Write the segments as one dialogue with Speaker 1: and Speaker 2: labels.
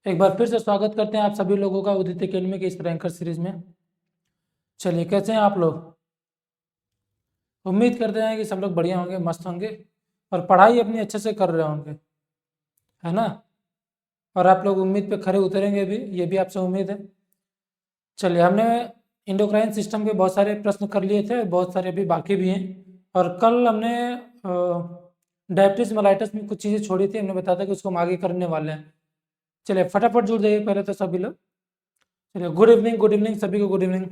Speaker 1: एक बार फिर से स्वागत करते हैं आप सभी लोगों का उदित अकेडमी के इस रैंकर सीरीज में। चलिए, कैसे हैं आप लोग? उम्मीद करते हैं कि सब लोग बढ़िया होंगे, मस्त होंगे और पढ़ाई अपनी अच्छे से कर रहे होंगे, है ना? और आप लोग उम्मीद पे खरे उतरेंगे भी, ये भी आपसे उम्मीद है। चलिए, हमने इंडोक्राइन सिस्टम के बहुत सारे प्रश्न कर लिए थे, बहुत सारे अभी बाकी भी हैं। और कल हमने डायबिटीज मेलाइटस में कुछ चीज़ें छोड़ी थी, हमने बताया था कि उसको हम आगे करने वाले हैं। चलिए फटाफट जुड़ जाइए पहले तो सभी लोग। चलिए, गुड इवनिंग सभी को, गुड इवनिंग।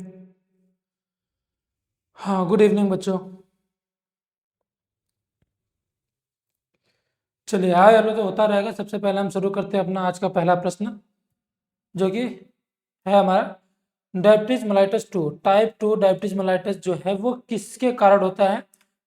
Speaker 1: हाँ, गुड इवनिंग बच्चों। चलिए, हाय हेलो तो होता रहेगा। सबसे पहले हम शुरू करते हैं अपना आज का पहला प्रश्न, जो कि है हमारा diabetes mellitus 2 type 2 diabetes mellitus जो है वो किसके कारण होता है।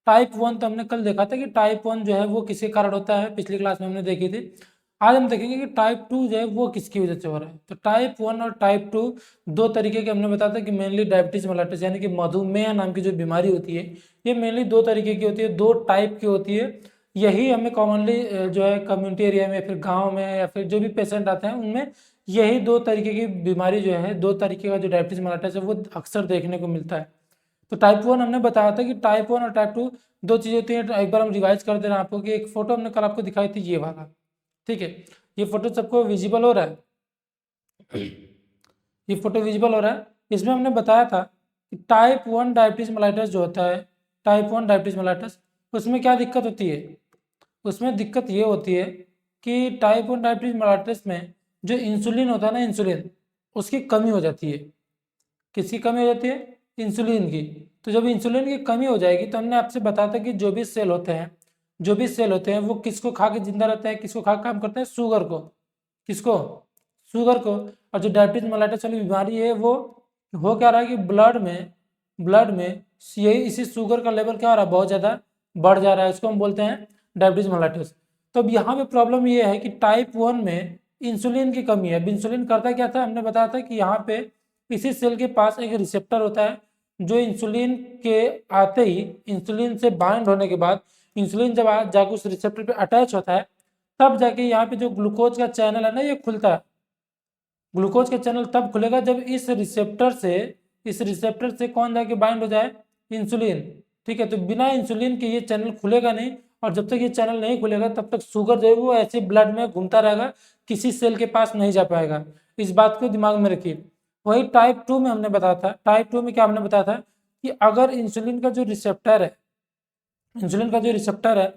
Speaker 1: टाइप 1 तो हमने कल देखा था कि टाइप 1 जो है वो किसके कारण होता है, पिछली क्लास में हमने देखी थी। आज हम देखेंगे कि टाइप 2 जो है वो किसकी वजह से हो रहा है। तो टाइप 1 और टाइप 2 दो तरीके के हमने बताया था कि मेनली डायबिटीज मेलाइटस यानी कि मधुमेह नाम की जो बीमारी होती है, ये मेनली दो तरीके की होती है, दो टाइप की होती है। यही हमें कॉमनली जो है कम्युनिटी एरिया में या फिर गाँव में या फिर जो भी पेशेंट आते हैं उनमें यही दो तरीके की बीमारी जो है, दो तरीके का जो डायबिटीज मेलाइटस है वो अक्सर देखने को मिलता है। तो टाइप 1 हमने बताया था कि टाइप 1 और टाइप 2 दो चीज़ें होती हैं। एक बार हम रिवाइज कर दे रहे हैं आपको कि एक फोटो हमने कल आपको दिखाई थी, ये वाला, ठीक है। ये फोटो सबको विजिबल हो रहा है? ये फोटो विजिबल हो रहा है। इसमें हमने बताया था कि टाइप 1 डायबिटीज मेलाइटस जो होता है, टाइप 1 डायबिटीज मेलाइटस, उसमें क्या दिक्कत होती है? उसमें दिक्कत ये होती है कि टाइप 1 डायबिटीज मेलाइटस में जो इंसुलिन होता है ना, इंसुलिन, उसकी कमी हो जाती है। किसकी कमी हो जाती है? इंसुलिन की। तो जब इंसुलिन की कमी हो जाएगी तो हमने आपसे बताया था कि जो भी सेल होते हैं, जो भी सेल होते हैं वो किसको खा के जिंदा रहते हैं, किसको खा के काम करते हैं? शुगर को। किसको? शुगर को। और जो डायबिटीज मेलाइटस वाली बीमारी है वो हो क्या रहा है कि ब्लड में ये इसी शुगर का लेवल क्या हो रहा है? बहुत ज़्यादा बढ़ जा रहा है। इसको हम बोलते हैं डायबिटीज मेलाइटस। तो अब यहाँ पे प्रॉब्लम ये है कि टाइप 1 में इंसुलिन की कमी है। अब इंसुलिन करता क्या था? हमने बताया था कि यहाँ पे इसी सेल के पास एक रिसेप्टर होता है जो इंसुलिन के आते ही, इंसुलिन से बाइंड होने के बाद, इंसुलिन जब जाकर उस रिसेप्टर पे अटैच होता है तब जाके यहाँ पे जो ग्लूकोज का चैनल है ना, ये खुलता है। ग्लूकोज का चैनल तब खुलेगा जब इस रिसेप्टर से कौन जाके बाइंड हो जाए? इंसुलिन। ठीक है, तो बिना इंसुलिन के ये चैनल खुलेगा नहीं। और जब तक ये चैनल नहीं खुलेगा तब तक शुगर जो है वो ऐसे ब्लड में घूमता रहेगा, किसी सेल के पास नहीं जा पाएगा। इस बात को दिमाग में रखिए। वही टाइप 2 में हमने बताया था, टाइप 2 में क्या हमने बताया था कि अगर इंसुलिन का जो रिसेप्टर है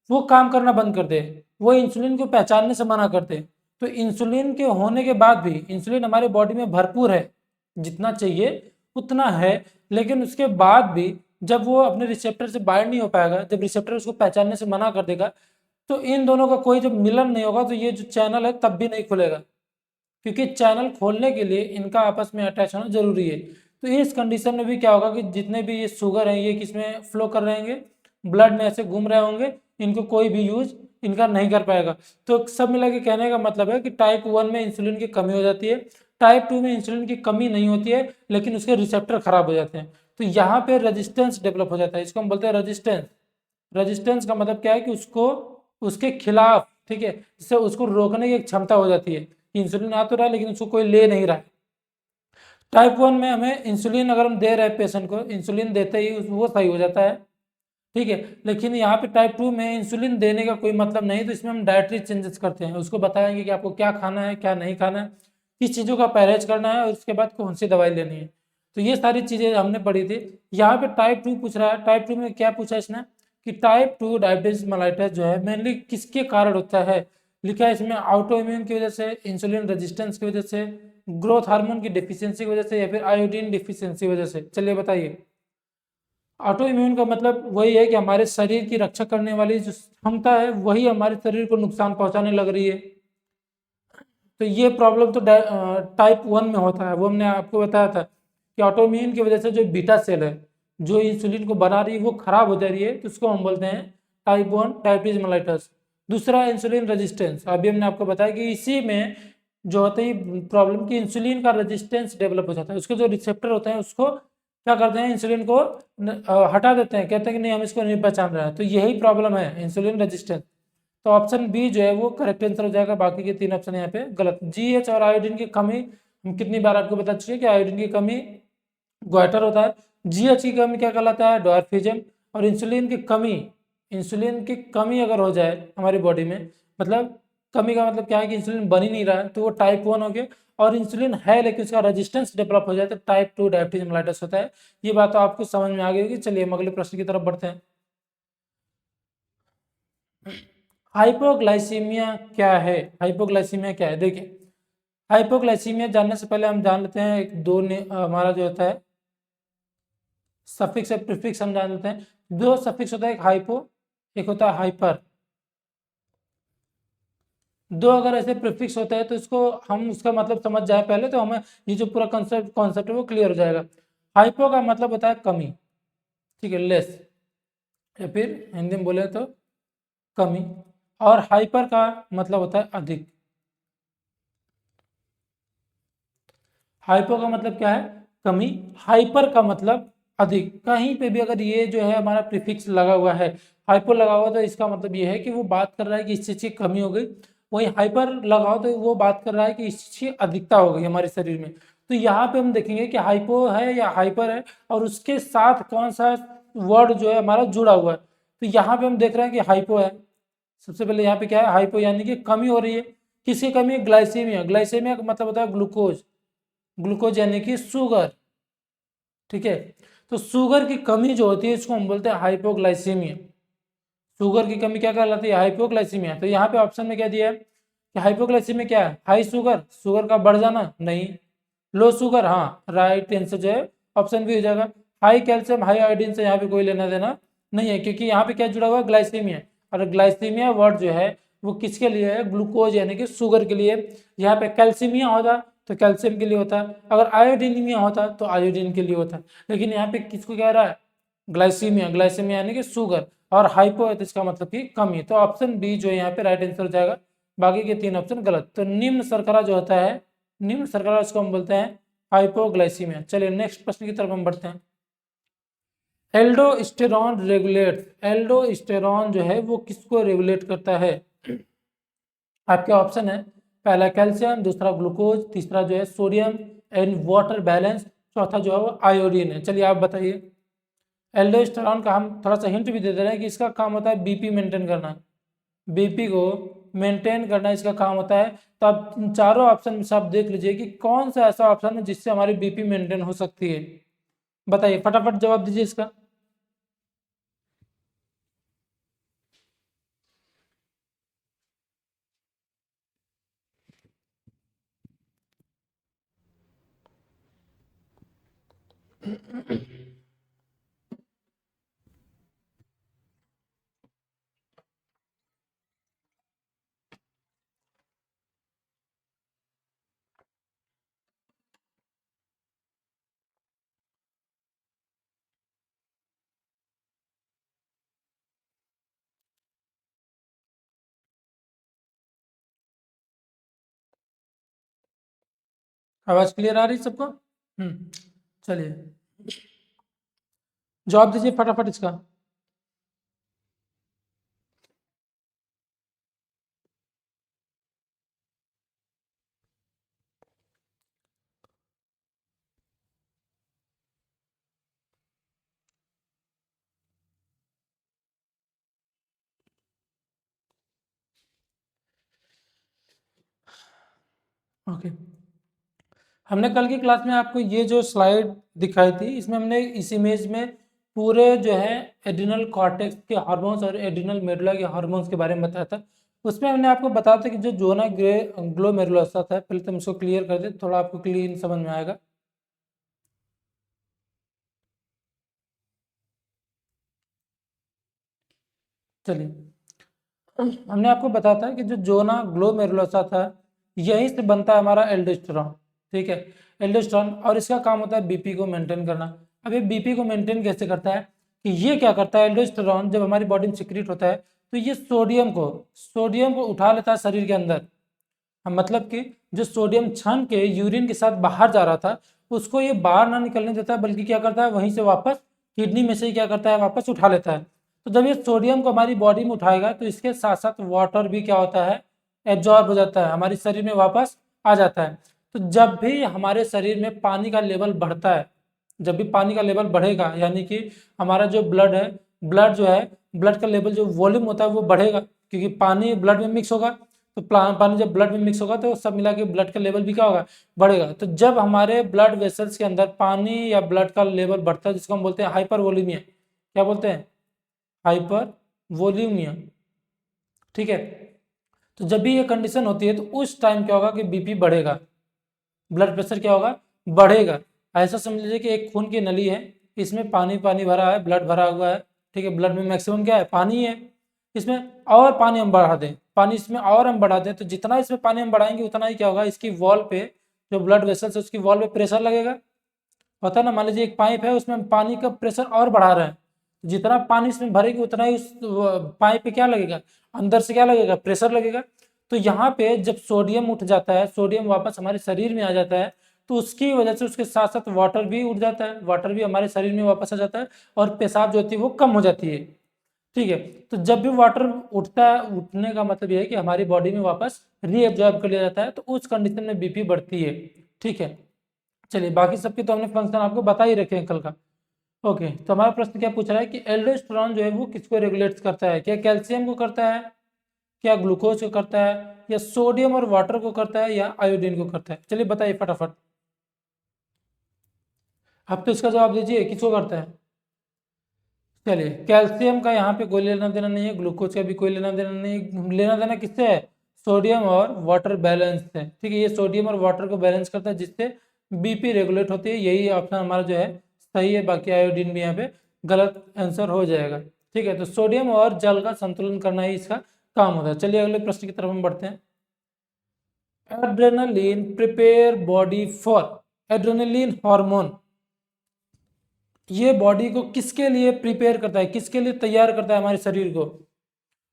Speaker 1: वो काम करना बंद कर दे, वो इंसुलिन को पहचानने से मना कर दे, तो इंसुलिन के होने के बाद भी, इंसुलिन हमारे बॉडी में भरपूर है, जितना चाहिए उतना है, लेकिन उसके बाद भी जब वो अपने रिसेप्टर से बाइंड नहीं हो पाएगा, जब रिसेप्टर उसको पहचानने से मना कर देगा, तो इन दोनों का कोई जब मिलन नहीं होगा तो ये जो चैनल है तब भी नहीं खुलेगा, क्योंकि चैनल खोलने के लिए इनका आपस में अटैच होना जरूरी है। तो इस कंडीशन में भी क्या होगा कि जितने भी ये शुगर हैं ये किसमें फ्लो कर रहे होंगे? ब्लड में ऐसे घूम रहे होंगे, इनको कोई भी यूज इनका नहीं कर पाएगा। तो सब मिला के कहने का मतलब है कि टाइप 1 में इंसुलिन की कमी हो जाती है, टाइप 2 में इंसुलिन की कमी नहीं होती है लेकिन उसके रिसेप्टर खराब हो जाते हैं। तो यहाँ पे रेजिस्टेंस डेवलप हो जाता है, इसको हम बोलते हैं रेजिस्टेंस। रेजिस्टेंस का मतलब क्या है कि उसको, उसके खिलाफ, ठीक है, जिससे उसको रोकने की एक क्षमता हो जाती है। इंसुलिन आ तो रहा है लेकिन उसको कोई ले नहीं रहा है। टाइप 1 में हमें इंसुलिन अगर हम दे रहे हैं पेशेंट को, इंसुलिन देते ही वो सही हो जाता है, ठीक है। लेकिन यहाँ पे टाइप 2 में इंसुलिन देने का कोई मतलब नहीं, तो इसमें हम डाइटरी चेंजेस करते हैं, उसको बताएंगे कि आपको क्या खाना है, क्या नहीं खाना है, किस चीज़ों का परहेज करना है और उसके बाद कौन सी दवाई लेनी है। तो ये सारी चीज़ें हमने पढ़ी थी। यहाँ पे टाइप 2 पूछ रहा है, टाइप 2 में क्या पूछा इसने कि टाइप 2 डायबिटीज मेलाइटस जो है मेनली किसके कारण होता है। लिखा है इसमें ऑटो इम्यून की वजह से, इंसुलिन रेजिस्टेंस की वजह से, ग्रोथ हार्मोन की डिफिशियंसी की वजह से, या फिर आयोडीन डिफिशियंसी की वजह से। चलिए बताइए। ऑटो इम्यून का मतलब वही है कि हमारे शरीर की रक्षा करने वाली जो क्षमता है वही हमारे शरीर को नुकसान पहुंचाने लग रही है। तो ये प्रॉब्लम तो टाइप 1 में होता है, वो हमने आपको बताया था कि ऑटो इम्यून की वजह से जो बीटा सेल है जो इंसुलिन को बना रही है वो खराब हो जा रही है, तो उसको हम बोलते हैं टाइप 1 डायबिटीज मेलाइटस। दूसरा इंसुलिन रेजिस्टेंस, अभी हमने आपको बताया कि इसी में जो होता है प्रॉब्लम की इंसुलिन का रेजिस्टेंस डेवलप हो जाता है, उसके जो रिसेप्टर होते हैं उसको क्या करते हैं, इंसुलिन को हटा देते हैं, कहते हैं कि नहीं हम इसको नहीं पहचान रहे हैं, तो यही प्रॉब्लम है इंसुलिन रेजिस्टेंस। तो ऑप्शन बी जो है वो करेक्ट आंसर हो जाएगा, बाकी के 3 ऑप्शन यहाँ पे गलत। जीएच और आयोडीन की कमी, हम कितनी बार आपको बता चुके हैं कि आयोडीन की कमी ग्वाइटर होता है, जीएच की कमी क्या कहलाता है, डॉर्फिजम। और इंसुलिन की कमी अगर हो जाए हमारी बॉडी में, मतलब कमी का मतलब क्या है कि इंसुलिन बन ही नहीं रहा है, तो वो टाइप 1 हो गया। और इंसुलिन है लेकिन उसका रेजिस्टेंस डेवलप हो जाए तो टाइप 2 डायबिटीज मेलाइटस होता है। ये बात तो आपको समझ में आ गई होगी। चलिए हम अगले प्रश्न की तरफ बढ़ते हैं। हाइपोग्लाइसीमिया क्या है? हाइपोग्लाइसीमिया क्या है, देखिए हाइपोग्लाइसीमिया जानने से पहले हम जान लेते हैं एक दो हमारा जो होता है सफिक्स और प्रीफिक्स हम जान लेते हैं। दो सफिक्स होता है, एक हाइपो एक होता है हाइपर। दो अगर ऐसे प्रीफिक्स होते हैं तो इसको हम उसका मतलब समझ जाए पहले तो हमें ये जो पूरा कॉन्सेप्ट है वो क्लियर हो जाएगा। हाइपो का मतलब होता है कमी, ठीक है, लेस, या फिर हिंदी में बोले तो कमी। और हाइपर का मतलब होता है अधिक। हाइपो का मतलब क्या है, कमी। हाइपर का मतलब अधिक। कहीं पे भी अगर ये जो है हमारा प्रीफिक्स लगा हुआ है, हाइपर लगा हुआ, तो इसका मतलब ये है कि वो बात कर रहा है कि इस चीज की कमी हो गई। वही हाइपर लगाओ तो वो बात कर रहा है कि इस चीज की अधिकता हो गई हमारे शरीर में। तो यहाँ पे हम देखेंगे कि हाइपो है या हाइपर है और उसके साथ कौन सा वर्ड जो है हमारा जुड़ा हुआ है। तो यहाँ पे हम देख रहे हैं कि हाइपो है। सबसे पहले यहाँ पे क्या है, हाइपो यानी कि कमी हो रही है। किसकी कमी है, ग्लाइसेमिया। ग्लाइसेमिया का मतलब होता है ग्लूकोज। ग्लूकोज यानी कि शुगर, ठीक है। तो शुगर की कमी जो होती है इसको हम बोलते हैं हाइपोग्लाइसीमिया। शुगर की कमी क्या कहलाती है, हाइपोग्लाइसीमिया। तो यहाँ पे ऑप्शन में क्या दिया है कि हाइपोग्लाइसीमिया क्या है, हाई शुगर, शुगर का बढ़ जाना, नहीं। लो शुगर, हाँ, राइट आंसर जो है ऑप्शन भी हो जाएगा। हाई कैल्शियम हाई आयोडीन से यहाँ पे कोई लेना देना नहीं है, क्योंकि यहाँ पे क्या जुड़ा हुआ है, ग्लाइसीमिया। और ग्लाइसीमिया वर्ड जो है वो किसके लिए है, ग्लूकोज यानी कि शुगर के लिए। यहाँ पे कैल्सीमिया होता तो कैल्शियम के लिए होता है, अगर आयोडीनिमिया होता तो आयोडीन के लिए होता। लेकिन यहाँ पे किसको कह रहा है, ग्लाइसीमिया। ग्लाइसीमिया यानी कि शुगर। और हाइपो है तो इसका मतलब कि कमी। तो ऑप्शन बी जो है यहाँ पे राइट आंसर हो जाएगा, बाकी के 3 ऑप्शन गलत। तो निम्न शर्करा जो होता है, निम्न शर्करा उसको हम बोलते हैं हाइपोग्लाइसीमिया। चलिए नेक्स्ट प्रश्न की तरफ हम बढ़ते हैं। एल्डोस्टेरॉन रेगुलेट, एल्डोस्टेरॉन जो है वो किसको रेगुलेट करता है? आपके ऑप्शन है, पहला कैल्शियम, दूसरा ग्लूकोज, तीसरा जो है सोडियम एंड वाटर बैलेंस, चौथा जो है वो आयोडीन है। चलिए आप बताइए। एल्डोस्टेरॉन का हम थोड़ा सा हिंट भी दे दे रहे हैं कि इसका काम होता है बीपी मेंटेन करना। बीपी को मेंटेन करना इसका काम होता है। तो आप इन चारों ऑप्शन में से आप देख लीजिए कि कौन सा ऐसा ऑप्शन है जिससे हमारी बीपी मेंटेन हो सकती है। बताइए, फटाफट जवाब दीजिए इसका। आवाज क्लियर आ रही है सबको? चलिए जवाब दीजिए फटाफट इसका। ओके, हमने कल की क्लास में आपको ये जो स्लाइड दिखाई थी, इसमें हमने इस इमेज में पूरे जो है एड्रिनल कॉर्टेक्स के हार्मोन्स और एड्रिनल मेडुला के हार्मोन्स के बारे में बताया था। उसमें हमने आपको बताया था कि जो जोना ग्रे ग्लोमेरुलोसा था, पहले तो हम इसको क्लियर कर दे, थोड़ा आपको क्लीन समझ में आएगा। चलिए, हमने आपको बताया था कि जो जोना ग्लोमेरुलोसा था यहीं से बनता है हमारा एल्डोस्टेरॉन, ठीक है। एल्डोस्टेरॉन, और इसका काम होता है बीपी को मेंटेन करना। अब ये बीपी को मेंटेन कैसे करता है कि ये क्या करता है, एल्डोस्टेरॉन जब हमारी बॉडी में सिक्रीट होता है तो ये सोडियम को उठा लेता है शरीर के अंदर। मतलब कि जो सोडियम छन के यूरिन के साथ बाहर जा रहा था उसको ये बाहर ना निकलने देता है, बल्कि क्या करता है वहीं से वापस किडनी में से ही क्या करता है वापस उठा लेता है। तो जब ये सोडियम को हमारी बॉडी में उठाएगा तो इसके साथ साथ वाटर भी क्या होता है, एब्जॉर्ब हो जाता है, हमारे शरीर में वापस आ जाता है। तो जब भी हमारे शरीर में पानी का लेवल बढ़ता है, जब भी पानी का लेवल बढ़ेगा, यानी कि हमारा जो ब्लड है, ब्लड जो है, ब्लड का लेवल जो वॉल्यूम होता है वो बढ़ेगा, क्योंकि पानी ब्लड में मिक्स होगा। तो पानी जब ब्लड में मिक्स होगा तो सब मिला के ब्लड का लेवल भी क्या होगा, बढ़ेगा। तो जब हमारे ब्लड वेसल्स के अंदर पानी या ब्लड का लेवल बढ़ता है, जिसको हम बोलते हैं हाइपर वोल्यूमिया, क्या बोलते हैं, हाइपर वोल्यूमिया, ठीक है। तो जब भी ये कंडीशन होती है तो उस टाइम क्या होगा कि बीपी बढ़ेगा, ब्लड प्रेशर क्या होगा, बढ़ेगा। ऐसा समझ लीजिए कि एक खून की नली है, इसमें पानी पानी भरा है, ब्लड भरा हुआ है, ठीक है, ब्लड में मैक्सिमम क्या है, पानी है। इसमें और पानी हम बढ़ा दें, पानी इसमें और हम बढ़ा दें, तो जितना इसमें पानी हम बढ़ाएंगे उतना ही क्या होगा, इसकी वॉल पे, जो ब्लड वेसल्स है उसकी वॉल पे प्रेशर लगेगा, होता है ना। मान लीजिए एक पाइप है, उसमें हम पानी का प्रेशर और बढ़ा रहे हैं, जितना पानी इसमें भरेगी उतना ही उस पाइप पे क्या लगेगा, अंदर से क्या लगेगा, प्रेशर लगेगा। तो यहाँ पे जब सोडियम उठ जाता है, सोडियम वापस हमारे शरीर में आ जाता है, तो उसकी वजह से उसके साथ साथ वाटर भी उठ जाता है, वाटर भी हमारे शरीर में वापस आ जाता है, और पेशाब जो होती है वो कम हो जाती है, ठीक है। तो जब भी वाटर उठता है, उठने का मतलब यह है कि हमारी बॉडी में वापस रीअब्जॉर्ब कर लिया जाता है, तो उस कंडीशन में बीपी बढ़ती है, ठीक है। चलिए, बाकी सबके तो हमने फंक्शन आपको बता ही रखे हैं कल का। ओके, तो हमारा प्रश्न क्या पूछ रहा है कि एल्डोस्टेरोन जो है वो किसको रेगुलेट करता है, क्या कैल्शियम को करता है, क्या ग्लूकोज को करता है, या सोडियम और वाटर को करता है, या आयोडीन को करता है। चलिए बताइए फटाफट, आप तो इसका जवाब दीजिए, किसको करता है। चलिए, कैल्शियम का यहाँ पे कोई लेना देना नहीं है, ग्लूकोज का भी कोई लेना देना नहीं है, लेना देना किससे है, सोडियम और वाटर बैलेंस से, ठीक है। ये सोडियम और वाटर को बैलेंस करता है, जिससे बीपी रेगुलेट होती है। यही ऑप्शन हमारा जो है सही है, बाकी आयोडीन भी यहाँ पे गलत आंसर हो जाएगा, ठीक है। तो सोडियम और जल का संतुलन करना ही इसका काम होता है। चलिए अगले प्रश्न की तरफ हम बढ़ते हैं। Adrenaline prepare body for, adrenaline hormone ये बॉडी को किसके लिए प्रिपेयर करता है, किसके लिए तैयार करता है हमारे शरीर को।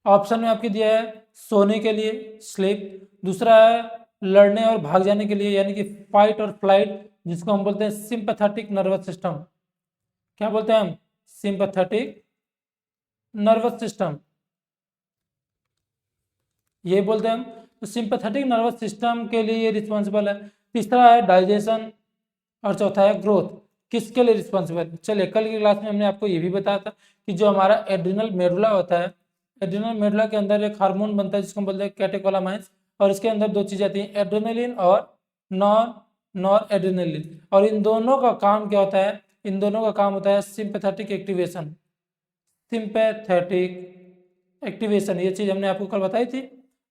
Speaker 1: ऑप्शन में आपके दिया है सोने के लिए, स्लीप, दूसरा है लड़ने और भाग जाने के लिए, यानी कि फाइट और फ्लाइट, जिसको हम बोलते हैं सिंपैथेटिक नर्वस सिस्टम। क्या बोलते हैं हम, सिंपैथेटिक नर्वस सिस्टम, ये बोलते हैं हम। तो सिंपैथेटिक नर्वस सिस्टम के लिए ये रिस्पॉन्सिबल है। तीसरा है डाइजेशन, और चौथा है ग्रोथ। किसके लिए रिस्पॉन्सिबल, चलिए कल की क्लास में हमने आपको ये भी बताया था कि जो हमारा एड्रिनल मेडुला होता है, एड्रिनल मेडुला के अंदर एक हार्मोन बनता है जिसको हम बोलते हैं कैटेकोलामाइंस, और इसके अंदर दो चीजें आती हैं, एड्रेनलिन और नॉन नॉर एड्रेनलिन, और इन दोनों का काम क्या होता है, इन दोनों का काम होता है सिंपैथेटिक एक्टिवेशन, सिंपैथेटिक एक्टिवेशन, ये चीज हमने आपको कल बताई थी।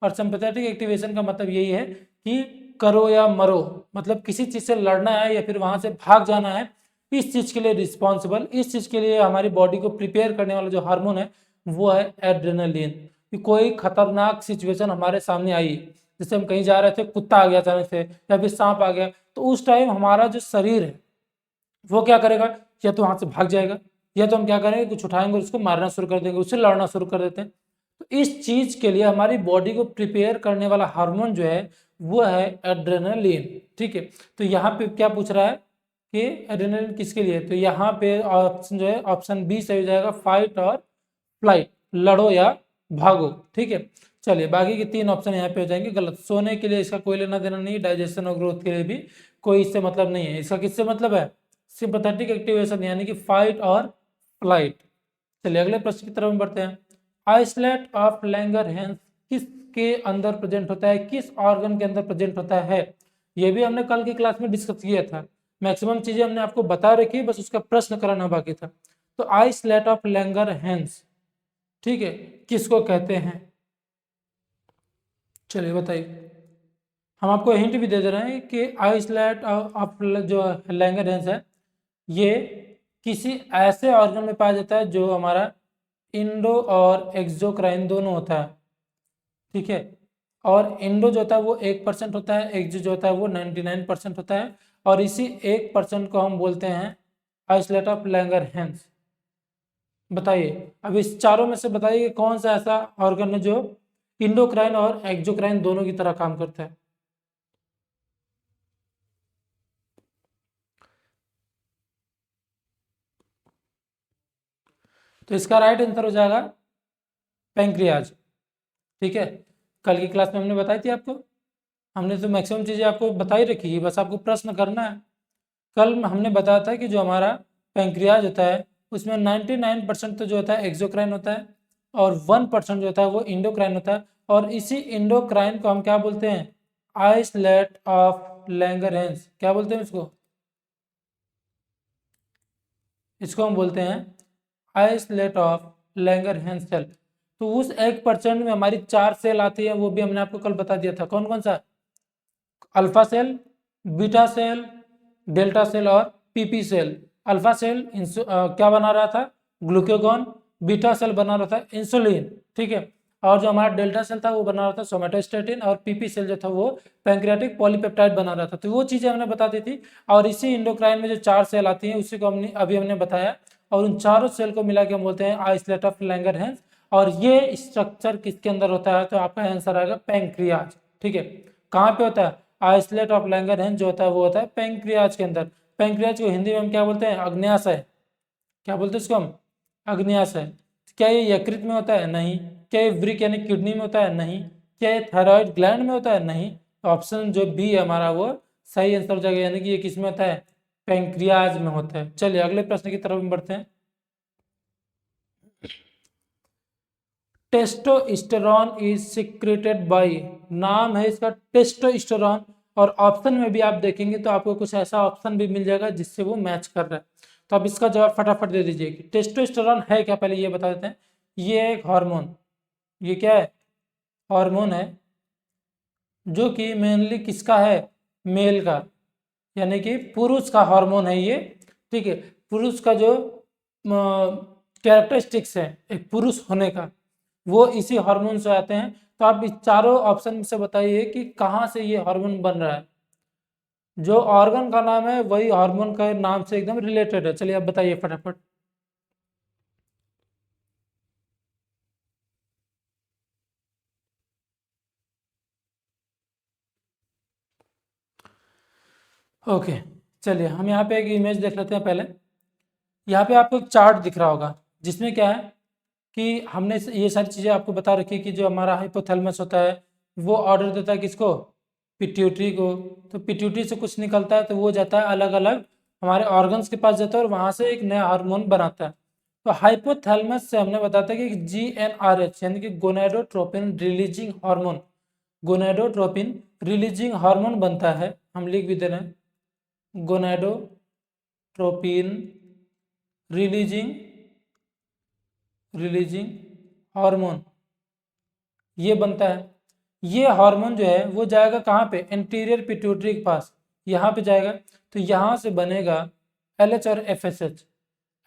Speaker 1: और सिंपैथेटिक एक्टिवेशन का मतलब यही है कि करो या मरो, मतलब किसी चीज से लड़ना है या फिर वहां से भाग जाना है, इस चीज के लिए रिस्पॉन्सिबल, इस चीज के लिए हमारी बॉडी को प्रिपेयर करने वाला जो हार्मोन है वो है एड्रेनलिन। कि कोई खतरनाक सिचुएशन हमारे सामने आई, जैसे हम कहीं जा रहे थे, कुत्ता आ गया अचानक से, या फिर सांप आ गया, तो उस टाइम हमारा जो शरीर है वो क्या करेगा, या तो वहां से भाग जाएगा, या तो हम क्या करेंगे, कुछ उठाएंगे और उसको मारना शुरू कर देंगे, उससे लड़ना शुरू कर देते हैं। तो इस चीज के लिए हमारी बॉडी को प्रिपेयर करने वाला हार्मोन जो है वो है एड्रेनलिन, ठीक है। तो यहाँ पे क्या पूछ रहा है कि एड्रेनलिन किसके लिए, तो यहाँ पे ऑप्शन जो है ऑप्शन बी सही हो जाएगा, फाइट और फ्लाइट, लड़ो या भागो, ठीक है। चलिए, बाकी के तीन ऑप्शन यहाँ पे हो जाएंगे गलत। सोने के लिए इसका कोई लेना देना नहीं, डाइजेशन और ग्रोथ के लिए भी कोई इससे मतलब नहीं है। इसका किससे मतलब है, सिंपैथेटिक एक्टिवेशन, यानी कि फाइट और फ्लाइट। चलिए अगले प्रश्न की तरफ हम बढ़ते हैं। आइसलेट ऑफ लैंगरहैंस किसके अंदर प्रेजेंट होता है, किस ऑर्गन के अंदर प्रेजेंट होता है, ये भी हमने कल की क्लास में डिस्कस किया था। मैक्सिमम चीजें हमने आपको बता रखी, बस उसका प्रश्न कराना बाकी था। तो आइसलेट ऑफ लैंगरहैंस, ठीक है, किसको कहते हैं, चलिए बताइए। हम आपको हिंट भी दे दे रहे हैं कि आइसलेट ऑफ जो लैंगरहैंस है, ये किसी ऐसे ऑर्गन में पाया जाता है जो हमारा इंडो और एक्सोक्राइन दोनों होता है, ठीक है। और इंडो जो होता है वो 1% होता है, एक्सो जो होता है वो 99% होता है, और इसी 1% को हम बोलते हैं आइसलेट ऑफ लैंगरहैंस। बताइए, अब इस चारों में से बताइए कि कौन सा ऐसा ऑर्गन है जो इंडोक्राइन और एक्सोक्राइन दोनों की तरह काम करता है। तो इसका राइट आंसर हो जाएगा पैंक्रियाज। ठीक है, कल की क्लास में हमने बताई थी आपको, हमने तो मैक्सिमम चीज़ें आपको बता ही रखी है, बस आपको प्रश्न करना है। कल हमने बताया था कि जो हमारा पैंक्रियाज होता है उसमें 99% तो जो होता है एक्सोक्राइन होता है और 1% जो होता है वो इंडोक्राइन होता है। और इसी इंडोक्राइन को हम क्या बोलते हैं? Islet of Langerhans. क्या बोलते हैं इसको? इसको हम बोलते हैं आइसलेट ऑफ लैंगरहैंस सेल। तो उस 1% में हमारी 4 सेल आती है, वो भी हमने आपको कल बता दिया था। कौन कौन सा? Alpha cell, beta cell, delta cell और पीपी सेल। अल्फा सेल क्या बना रहा था? ग्लूकागॉन। बीटा सेल बना रहा था इंसुलिन। ठीक है, और जो हमारा डेल्टा सेल था वो बना रहा था सोमेटोस्टेटिन, और पीपी सेल जो था वो पैंक्रियाटिक पॉलीपेप्टाइड बना रहा था। तो वो चीज़ें हमने बता दी थी। और इसी इंडोक्राइन में जो 4 सेल आती हैं उसी को हमने बताया, और उन चारों सेल को मिला के हम बोलते हैं आइसलेट ऑफ लैंगरहैंस। और ये स्ट्रक्चर किसके अंदर होता है? तो आपका आंसर आएगा पैंक्रियाज। ठीक है, कहाँ पे होता है? आइसलेट ऑफ लैंगरहैंस जो होता है वो होता है पैंक्रियाज के अंदर। पैंक्रियाज को हिंदी में हम क्या बोलते हैं? अग्न्याशय। क्या बोलते हैं इसको हम? अग्न्याशय। क्या ये यकृत में होता है? नहीं। क्या ये वृक्क यानी किडनी में होता है? नहीं। क्या ये थायराइड ग्लैंड में होता है? नहीं। ऑप्शन जो बी है हमारा वो सही आंसर हो जाएगा, यानी कि ये किस में होता है? पैंक्रियाज में होता है। चलिए अगले प्रश्न की तरफ बढ़ते हैं। टेस्टोस्टेरॉन इज सिक्रेटेड बाय, नाम है इसका टेस्टोस्टेरॉन। और ऑप्शन में भी आप देखेंगे तो आपको कुछ ऐसा ऑप्शन भी मिल जाएगा जिससे वो मैच कर रहा है। तो आप इसका जवाब फटाफट दे दीजिए कि टेस्टोस्टेरॉन है क्या, पहले ये बता देते हैं। ये एक हार्मोन, ये क्या है? हार्मोन है जो कि मेनली किसका है? मेल का, यानी कि पुरुष का हार्मोन है ये। ठीक है, पुरुष का जो कैरेक्टरिस्टिक्स है एक पुरुष होने का, वो इसी हार्मोन से आते हैं। तो आप इस चारों ऑप्शन में से बताइए कि कहाँ से ये हार्मोन बन रहा है। जो ऑर्गन का नाम है वही हार्मोन का नाम से एकदम रिलेटेड है। चलिए आप बताइए फटाफट। ओके, चलिए हम यहाँ पे एक इमेज देख लेते हैं पहले। यहाँ पे आपको एक चार्ट दिख रहा होगा जिसमें क्या है कि हमने ये सारी चीज़ें आपको बता रखी है कि जो हमारा हाइपोथैलेमस होता है वो ऑर्डर देता है किसको? पिट्यूटरी को। तो पिट्यूटरी से कुछ निकलता है तो वो जाता है अलग अलग हमारे ऑर्गन्स के पास जाता है और वहाँ से एक नया हार्मोन बनाता है। तो हाइपोथैलेमस से हमने बताया कि GnRH यानी कि gonadotropin releasing hormone, gonadotropin releasing hormone बनता है। हम लिख भी दे रहे हैं, गोनाडोट्रोपिन रिलीजिंग रिलीजिंग हार्मोन ये बनता है। ये हार्मोन जो है वो जाएगा कहाँ पे? एंटीरियर पिट्यूटरी के पास, यहाँ पे जाएगा। तो यहाँ से बनेगा LH और FSH,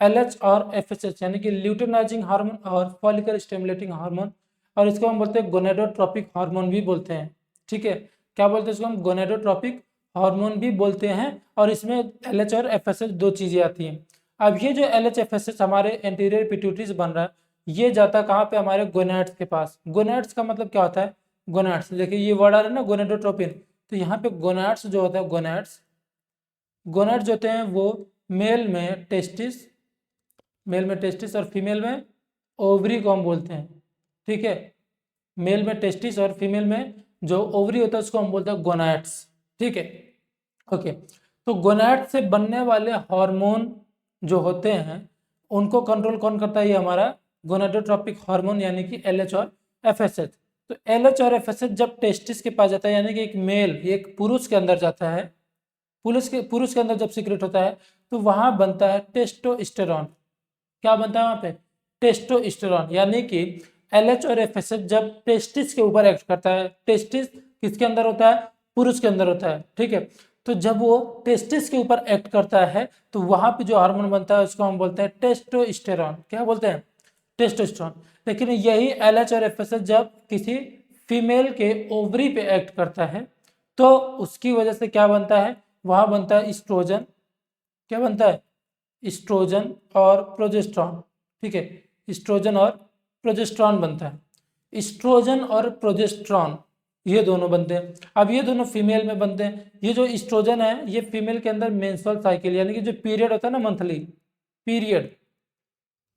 Speaker 1: LH और FSH यानी कि ल्यूटेनाइजिंग हार्मोन और फॉलिकल स्टिमुलेटिंग हार्मोन। और इसको हम बोलते हैं गोनेडोट्रोपिक हार्मोन भी बोलते हैं। ठीक है, क्या बोलते हैं इसको हम? गोनेडोट्रोपिक हार्मोन भी बोलते हैं। और इसमें LH और FSH दो चीज़ें आती हैं। अब ये जो LH FSH हमारे एंटीरियर पिट्यूटरी से बन रहा है, ये जाता कहाँ पे? हमारे गोनेड्स के पास। गोनेड्स का मतलब क्या होता है? गोनेड्स, देखिए ये वर्ड आ रहा है ना गोनेडोट्रोपिन, तो यहाँ पे गोनेड्स जो होता है, गोनेड्स गोनेड्स होते हैं वो मेल में टेस्टिस, मेल में टेस्टिस और फीमेल में ओवरी को हम बोलते हैं। ठीक है, मेल में टेस्टिस और फीमेल में जो ओवरी होता है उसको हम बोलते हैं गोनाड्स। ठीक है, ओके। तो गोनाड से बनने वाले हार्मोन जो होते हैं उनको कंट्रोल कौन करता है? ये हमारा गोनाडोट्रोपिक हार्मोन यानी कि LH और FSH। तो LH और FSH जब टेस्टिस के पास जाता है यानी कि एक मेल, एक पुरुष के अंदर जाता है, पुरुष के अंदर जब सीक्रेट होता है तो वहां बनता है टेस्टोस्टेरॉन। क्या बनता है वहां पे? टेस्टोस्टेरॉन। यानी कि LH और FSH जब टेस्टिस के ऊपर एक्ट करता है, टेस्टिस किसके अंदर होता है? पुरुष के अंदर होता है। ठीक है, तो जब वो टेस्टिस के ऊपर एक्ट करता है तो वहां पे जो हार्मोन बनता है उसको हम बोलते हैं टेस्टोस्टेरॉन। क्या बोलते हैं? टेस्टोस्टेरॉन। लेकिन यही LH और FSH जब किसी फीमेल के ओवरी पे एक्ट करता है तो उसकी वजह से क्या बनता है? वहां बनता है इस्ट्रोजन। क्या बनता है? इस्ट्रोजन और प्रोजेस्ट्रॉन। ठीक है, इस्ट्रोजन और प्रोजेस्ट्रॉन बनता है। इस्ट्रोजन और प्रोजेस्ट्रॉन ये दोनों बनते हैं। अब ये दोनों फीमेल में बनते हैं। ये जो इस्ट्रोजन है ये फीमेल के अंदर मेंस्ट्रुअल साइकिल यानी कि जो पीरियड होता है ना, मंथली पीरियड,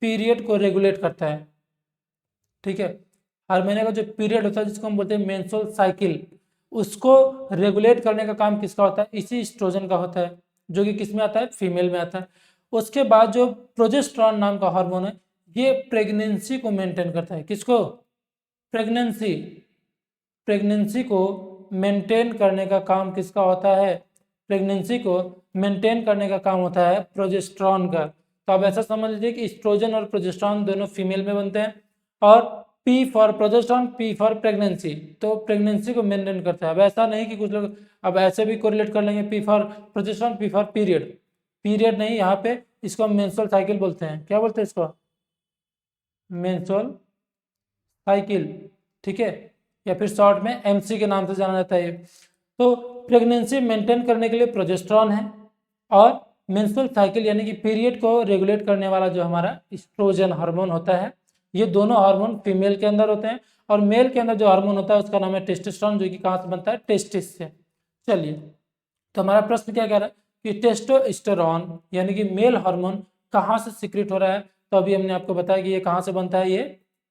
Speaker 1: पीरियड को रेगुलेट करता है। ठीक है, हर महीने का जो पीरियड होता है जिसको हम बोलते हैं मेंस्ट्रुअल साइकिल, उसको रेगुलेट करने का काम किसका होता है? इसी एस्ट्रोजन का होता है, जो कि किस में आता है? फीमेल में आता है। उसके बाद जो प्रोजेस्टेरॉन नाम का हार्मोन है, ये प्रेगनेंसी को मेंटेन करता है। किसको? प्रेगनेंसी। प्रेगनेंसी को मेंटेन करने का काम किसका होता है? प्रेगनेंसी को मेंटेन करने का काम होता है प्रोजेस्टेरॉन का। तो आप ऐसा समझ लीजिए कि एस्ट्रोजन और प्रोजेस्टेरॉन दोनों फीमेल में बनते हैं, और P for progesterone, P for pregnancy, तो प्रेगनेंसी को मेंटेन करता है। अब ऐसा नहीं कि कुछ लोग अब ऐसे भी कोरिलेट कर लेंगे, P for progesterone, P for period. Period नहीं, यहाँ पे इसको हम मेंस्ट्रुअल साइकिल बोलते हैं। क्या बोलते हैं इसको? Menstrual cycle. ठीक है, या फिर शॉर्ट में एमसी के नाम से जाना जाता है। तो प्रेगनेंसी मेंटेन करने के लिए प्रोजेस्टेरॉन है, और मेंस्ट्रुअल साइकिल यानी कि पीरियड को रेगुलेट करने वाला जो हमारा एस्ट्रोजन हार्मोन होता है। ये दोनों हार्मोन फीमेल के अंदर होते हैं, और मेल के अंदर जो हार्मोन होता है उसका नाम है टेस्टोस्टेरोन, जो कि कहाँ से बनता है? टेस्टिस से। चलिए, तो हमारा प्रश्न क्या कह रहा है कि टेस्टोस्टेरोन यानी कि मेल हार्मोन कहाँ से सिक्रेट हो रहा है? तो अभी हमने आपको बताया कि ये कहाँ से बनता है, ये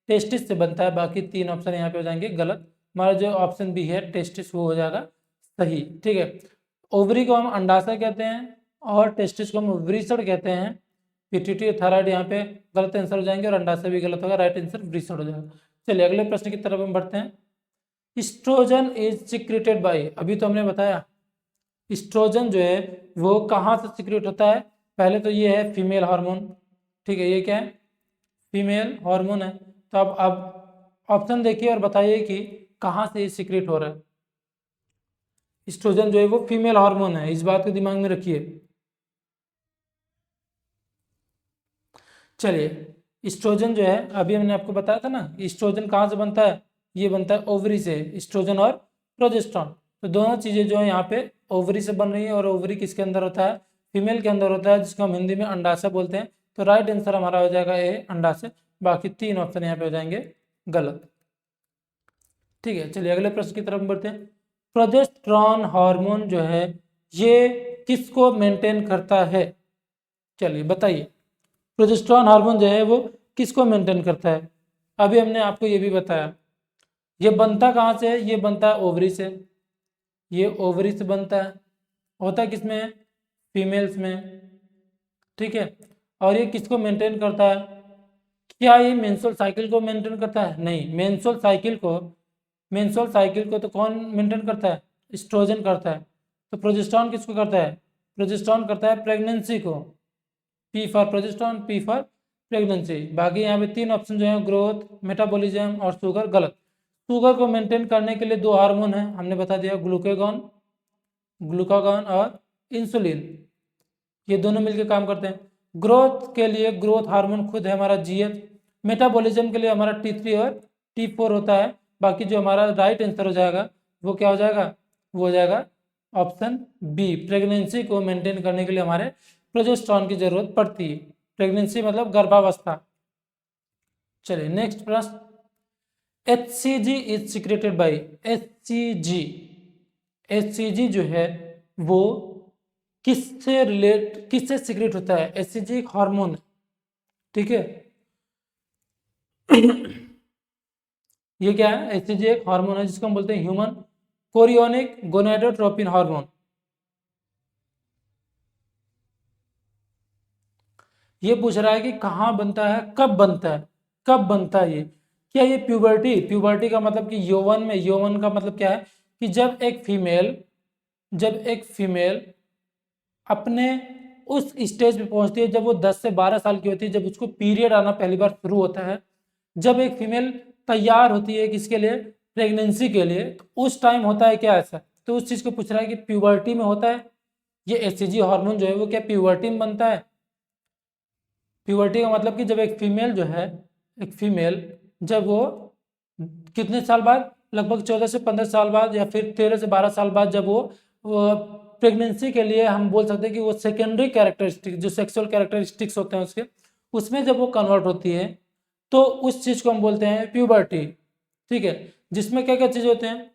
Speaker 1: टेस्टिस से बनता है। बाकी 3 ऑप्शन यहाँ पे हो जाएंगे गलत। हमारा जो ऑप्शन बी है टेस्टिस, वो हो जाएगा सही। ठीक है, ओवरी को हम अंडाशय कहते हैं, और टेस्टिस को हम वृषण कहते हैं। पिट्यूटरी थायराइड यहाँ पे गलत आंसर हो जाएंगे, और अंडाशय भी गलत होगा, राइट आंसर वृषण हो जाएगा। चलिए अगले प्रश्न की तरफ हम बढ़ते हैं। एस्ट्रोजन इज सिक्रेटेड बाय, अभी तो हमने बताया एस्ट्रोजन जो है वो कहाँ से सिक्रेट होता है। पहले तो ये है फीमेल हार्मोन। ठीक है, ये क्या है? फीमेल हार्मोन है। तो अब ऑप्शन देखिए और बताइए कि कहाँ से ये सिक्रेट हो रहा है। एस्ट्रोजन जो है वो फीमेल हार्मोन है, इस बात को दिमाग में रखिए। चलिए, एस्ट्रोजन जो है अभी हमने आपको बताया था ना, एस्ट्रोजन कहाँ से बनता है? ये बनता है ओवरी से, एस्ट्रोजन और प्रोजेस्टेरॉन। तो दोनों चीजें जो है यहाँ पे ओवरी से बन रही है, और ओवरी किसके अंदर होता है? फीमेल के अंदर होता है, जिसको हम हिंदी में अंडाशय बोलते हैं। तो राइट आंसर हमारा हो जाएगा ए, अंडाशय। बाकी 3 ऑप्शन यहाँ पे हो जाएंगे गलत। ठीक है, चलिए अगले प्रश्न की तरफ बढ़ते हैं। प्रोजेस्टेरॉन हार्मोन जो है ये किसको मेंटेन करता है? चलिए बताइए, प्रोजेस्टेरॉन हार्मोन जो है वो किसको मेंटेन करता है? अभी हमने आपको ये भी बताया। ये बनता कहाँ से है? ये बनता है ओवरी से। ये ओवरी से बनता है, होता है किसमें? फीमेल्स में। ठीक है, और ये किसको मेंटेन करता है? क्या ये मेंस्ट्रुअल साइकिल को मेंटेन करता है? नहीं, मेंस्ट्रुअल साइकिल को तो कौन मेंटेन करता है? एस्ट्रोजन करता है। तो प्रोजेस्टेरॉन किसको करता है? प्रोजेस्टेरॉन करता है प्रेगनेंसी को। P for progesterone, P for pregnancy. बाकी यहाँ पे 3 ऑप्शन जो है ग्रोथ, मेटाबॉलिज्म और शुगर गलत। शुगर को मेंटेन करने के लिए 2 हार्मोन है, हमने बता दिया, ग्लूकागॉन और इंसुलिन। ये दोनों मिलकर काम करते हैं। ग्रोथ के लिए ग्रोथ हार्मोन खुद है हमारा जीएच। मेटाबॉलिज्म के लिए हमारा T3 और T4 होता है। बाकी जो हमारा राइट आंसर हो जाएगा वो क्या हो जाएगा? वो हो जाएगा ऑप्शन बी। प्रेगनेंसी को मेंटेन करने के लिए हमारे प्रोजेस्टेरॉन की जरूरत पड़ती है। प्रेगनेंसी मतलब गर्भावस्था। चलिए नेक्स्ट प्रश्न। HCG is secreted by, HCG जो है वो किससे सिक्रेट होता है? HCG एक हार्मोन है। ठीक है, ये क्या है? HCG एक हार्मोन है जिसको हम बोलते हैं ह्यूमन कोरियोनिक गोनाडोट्रोपिन हार्मोन। ये पूछ रहा है कि कहाँ बनता है, कब बनता है, कब बनता है ये? क्या ये प्यूबर्टी का मतलब कि यौवन में, यौवन का मतलब क्या है कि जब एक फीमेल अपने उस स्टेज पे पहुंचती है जब वो 10 से 12 साल की होती है, जब उसको पीरियड आना पहली बार शुरू होता है, जब एक फीमेल तैयार होती है किसके लिए? प्रेगनेंसी के लिए। तो उस टाइम होता है क्या ऐसा? तो उस चीज को पूछ रहा है कि प्यूबर्टी में होता है। ये HCG हार्मोन जो है वो क्या प्यूबर्टी में बनता है? प्यूबर्टी का मतलब कि जब एक फीमेल जब वो कितने साल बाद, लगभग 14 से 15 साल बाद या फिर 13 से 12 साल बाद, जब वो प्रेगनेंसी के लिए हम बोल सकते हैं कि वो सेकेंडरी कैरेक्टरिस्टिक जो सेक्सुअल कैरेक्टरिस्टिक्स होते हैं उसके, उसमें जब वो कन्वर्ट होती है तो उस चीज को हम बोलते हैं प्यूबर्टी। ठीक है, जिसमें क्या क्या चीजें होते हैं?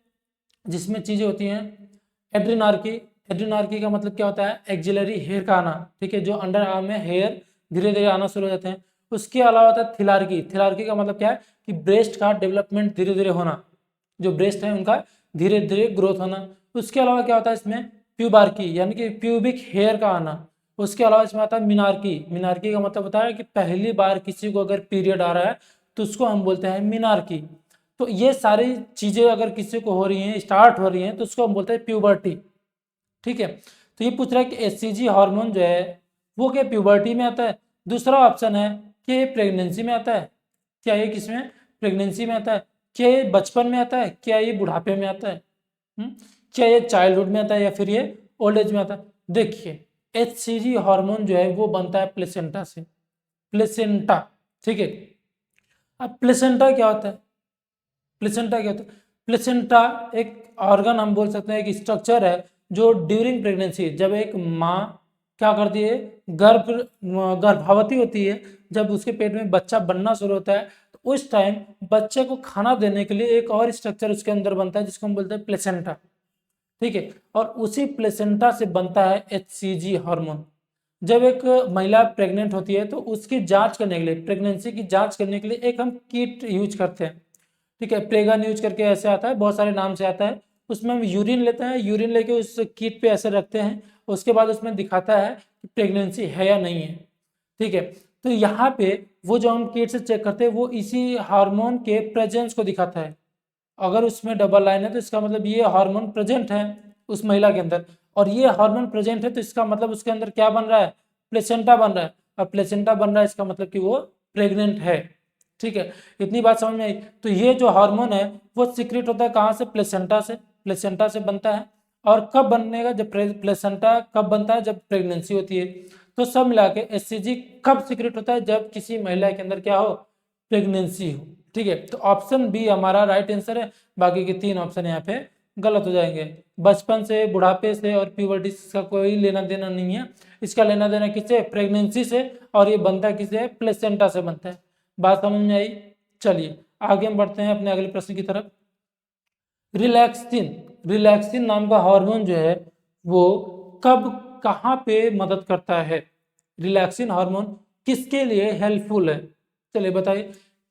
Speaker 1: जिसमें चीजें होती हैं एड्रिनार्की। एड्रिनार्की का मतलब क्या होता है? एक्जिलरी हेयर का आना। ठीक है, जो अंडर आर्म में हेयर धीरे धीरे आना शुरू हो जाते हैं। उसके अलावा होता है थिलार्की। थिलार्की का मतलब क्या है कि ब्रेस्ट का डेवलपमेंट धीरे धीरे होना, जो ब्रेस्ट है उनका धीरे धीरे ग्रोथ होना। उसके अलावा क्या होता है इसमें प्यूबार्की यानी कि प्यूबिक हेयर का आना। उसके अलावा इसमें आता है मिनार्की। मिनार्की का मतलब होता है कि पहली बार किसी को अगर पीरियड आ रहा है तो उसको हम बोलते हैं मिनार्की। तो ये सारी चीजें अगर किसी को हो रही हैं, स्टार्ट हो रही हैं, तो उसको हम बोलते हैं प्यूबर्टी। ठीक है, तो ये पूछ रहा है कि एचसीजी हार्मोन जो है वो क्या प्यूबर्टी में आता है। दूसरा ऑप्शन है कि ये प्रेगनेंसी में आता है। क्या ये किसमें? प्रेगनेंसी में आता है। क्या ये बचपन में आता है? क्या ये बुढ़ापे में आता है? क्या ये चाइल्डहुड में आता है या फिर ये ओल्ड एज में आता है? देखिए एचसीजी हार्मोन जो है वो बनता है प्लेसेंटा से। प्लेसेंटा, ठीक है। अब प्लेसेंटा क्या होता है? प्लेसेंटा क्या होता है? प्लेसेंटा एक ऑर्गन हम बोल सकते हैं, एक स्ट्रक्चर है जो ड्यूरिंग प्रेगनेंसी, जब एक माँ क्या करती है, गर्भवती होती है, जब उसके पेट में बच्चा बनना शुरू होता है तो उस टाइम बच्चे को खाना देने के लिए एक और स्ट्रक्चर उसके अंदर बनता है जिसको हम बोलते हैं प्लेसेंटा। ठीक है, और उसी प्लेसेंटा से बनता है एचसीजी हार्मोन। जब एक महिला प्रेग्नेंट होती है तो उसकी जांच करने के लिए, प्रेगनेंसी की जांच करने के लिए एक हम किट यूज करते हैं। ठीक है, प्रेगन यूज करके ऐसे आता है, बहुत सारे नाम से आता है। उसमें हम यूरिन लेते हैं, यूरिन लेके उस किट पे ऐसे रखते हैं, उसके बाद उसमें दिखाता है कि प्रेगनेंसी है या नहीं है। ठीक है, तो यहाँ पे वो जो हम किट से चेक करते हैं वो इसी हार्मोन के प्रेजेंस को दिखाता है। अगर उसमें डबल लाइन है तो इसका मतलब ये हार्मोन प्रेजेंट है उस महिला के अंदर, और ये हार्मोन प्रेजेंट है तो इसका मतलब उसके अंदर क्या बन रहा है? प्लेसेंटा बन रहा है। और प्लेसेंटा बन रहा है इसका मतलब कि वो प्रेग्नेंट है। ठीक है, इतनी बात समझ में आई। तो ये जो हार्मोन है वो सीक्रेट होता है कहाँ से? प्लेसेंटा से। प्लेसेंटा से बनता है। और कब बनेगा? जब प्लेसेंटा कब बनता है? जब प्रेगनेंसी होती है। तो सब मिला के एचसीजी कब सीक्रेट होता है? जब किसी महिला के अंदर क्या हो? प्रेगनेंसी हो। ठीक है, तो ऑप्शन बी हमारा राइट आंसर है। बाकी के तीन ऑप्शन यहाँ पे गलत हो जाएंगे। बचपन से, बुढ़ापे से और प्यूबर्टी का कोई लेना देना नहीं है। इसका लेना देना किससे? प्रेगनेंसी से। और ये बनता किससे? प्लेसेंटा से बनता है। बात समझ में आई? चलिए आगे हम बढ़ते हैं अपने अगले प्रश्न की तरफ। रिलैक्सिन, रिलैक्सिन नाम का हार्मोन जो है वो कब कहाँ पे मदद करता है? रिलैक्सिन हार्मोन किसके लिए हेल्पफुल है? चलिए बताइए।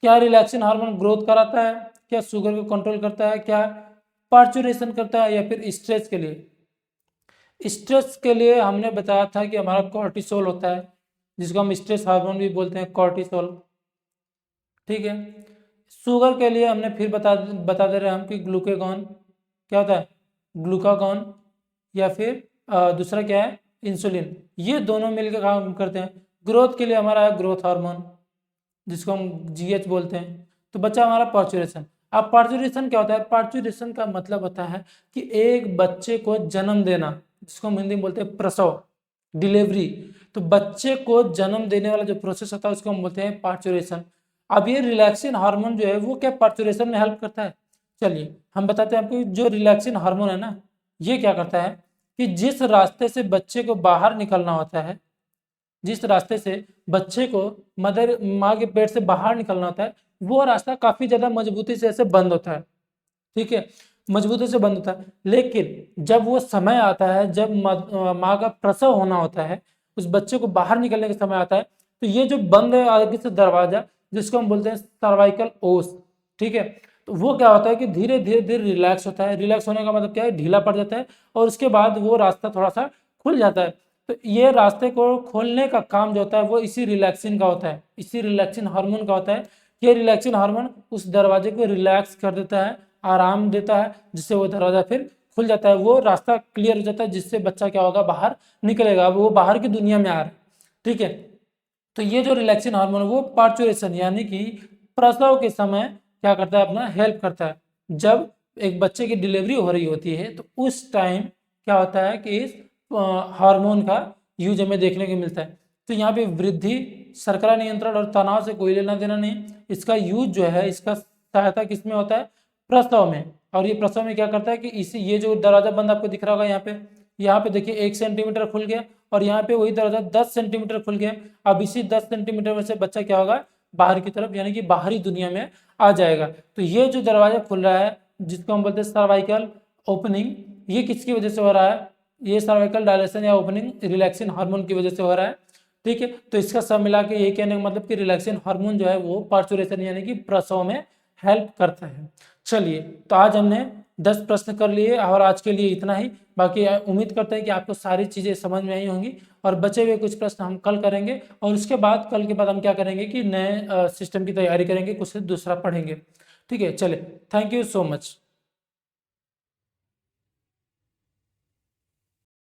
Speaker 1: क्या रिलैक्सिन हार्मोन ग्रोथ कराता है? क्या शुगर को कंट्रोल करता है? क्या पार्चुरेशन करता है? या फिर स्ट्रेस के लिए? स्ट्रेस के लिए हमने बताया था कि हमारा कॉर्टिसोल होता है, जिसको हम स्ट्रेस हार्मोन भी बोलते हैं, कॉर्टिसोल। ठीक है, शुगर के लिए हमने फिर बता दे रहे हैं हम कि ग्लूकागॉन। क्या होता है? ग्लूकागॉन। या फिर दूसरा क्या है? इंसुलिन। ये दोनों मिलकर काम करते हैं। ग्रोथ के लिए हमारा है ग्रोथ हार्मोन, जिसको हम जीएच बोलते हैं। तो बच्चा हमारा पार्चुरेशन। अब पार्चुरेशन क्या होता है? पार्चुरेशन का मतलब होता है कि एक बच्चे को जन्म देना, जिसको हम हिंदी में बोलते हैं प्रसव, डिलीवरी। तो बच्चे को जन्म देने वाला जो प्रोसेस होता है उसको हम बोलते हैं पार्चुरेशन। अब ये रिलैक्सिन हार्मोन जो है वो क्या पार्चुरेशन में हेल्प करता है? चलिए हम बताते हैं आपको। जो रिलैक्सिन हार्मोन है ना, ये क्या करता है कि जिस रास्ते से बच्चे को बाहर निकलना होता है, जिस रास्ते से बच्चे को मदर माँ के पेट से बाहर निकलना होता है, वो रास्ता काफी ज्यादा मजबूती से ऐसे बंद होता है। ठीक है, मजबूती से बंद होता है। लेकिन जब वो समय आता है, जब माँ का प्रसव होना होता है, उस बच्चे को बाहर निकलने का समय आता है, तो ये जो बंद है आगे से दरवाजा, जिसको हम बोलते हैं सर्वाइकल ओस। ठीक है, तो वो क्या होता है कि धीरे धीरे धीरे रिलैक्स होता है। रिलैक्स होने का मतलब क्या है? ढीला पड़ जाता है, और उसके बाद वो रास्ता थोड़ा सा खुल जाता है। तो ये रास्ते को खोलने का काम जो होता है वो इसी रिलैक्सिन का होता है, इसी रिलैक्सिन हार्मोन का होता है। ये रिलैक्सिन हार्मोन उस दरवाजे को रिलैक्स कर देता है, आराम देता है, जिससे वो दरवाजा फिर खुल जाता है, वो रास्ता क्लियर हो जाता है, जिससे बच्चा क्या होगा? बाहर निकलेगा, वो बाहर की दुनिया में आ रहा है। ठीक है, तो ये जो रिलैक्सिन हार्मोन वो पार्चुरेशन यानी कि प्रसव के समय क्या करता है? अपना हेल्प करता है। जब एक बच्चे की डिलीवरी हो रही होती है तो उस टाइम क्या होता है कि इस हार्मोन का यूज हमें देखने को मिलता है। तो यहाँ पे वृद्धि, शर्करा नियंत्रण और तनाव से कोई लेना देना नहीं। इसका यूज जो है, इसका सहायता किसमें होता है? प्रसव में। और ये प्रसव में क्या करता है कि इसी ये जो दरवाजा बंद आपको दिख रहा होगा यहाँ पे देखिए 1 सेंटीमीटर खुल गया, और यहाँ पे वही दरवाजा 10 सेंटीमीटर खुल गया। अब इसी 10 सेंटीमीटर में से बच्चा क्या होगा? बाहर की तरफ यानी कि बाहरी दुनिया में आ जाएगा। तो ये जो दरवाजा खुल रहा है, जिसको हम बोलते हैं सर्वाइकल ओपनिंग, ये किसकी वजह से हो रहा है? ये सर्वाइकल डायलेशन या ओपनिंग रिलैक्सिन हार्मोन की वजह से हो रहा है। ठीक है। तो इसका सब मिला के ये कहने का मतलब कि रिलैक्सेशन हार्मोन जो है वो पार्चुरेशन यानी कि प्रसव में हेल्प करता है। चलिए, तो आज हमने 10 प्रश्न कर लिए और आज के लिए इतना ही। बाकी उम्मीद करते हैं कि आपको सारी चीज़ें समझ में आई होंगी, और बचे हुए कुछ प्रश्न हम कल करेंगे, और उसके बाद कल के बाद हम क्या करेंगे कि नए सिस्टम की तैयारी करेंगे, कुछ दूसरा पढ़ेंगे। ठीक है, चले, थैंक यू सो मच।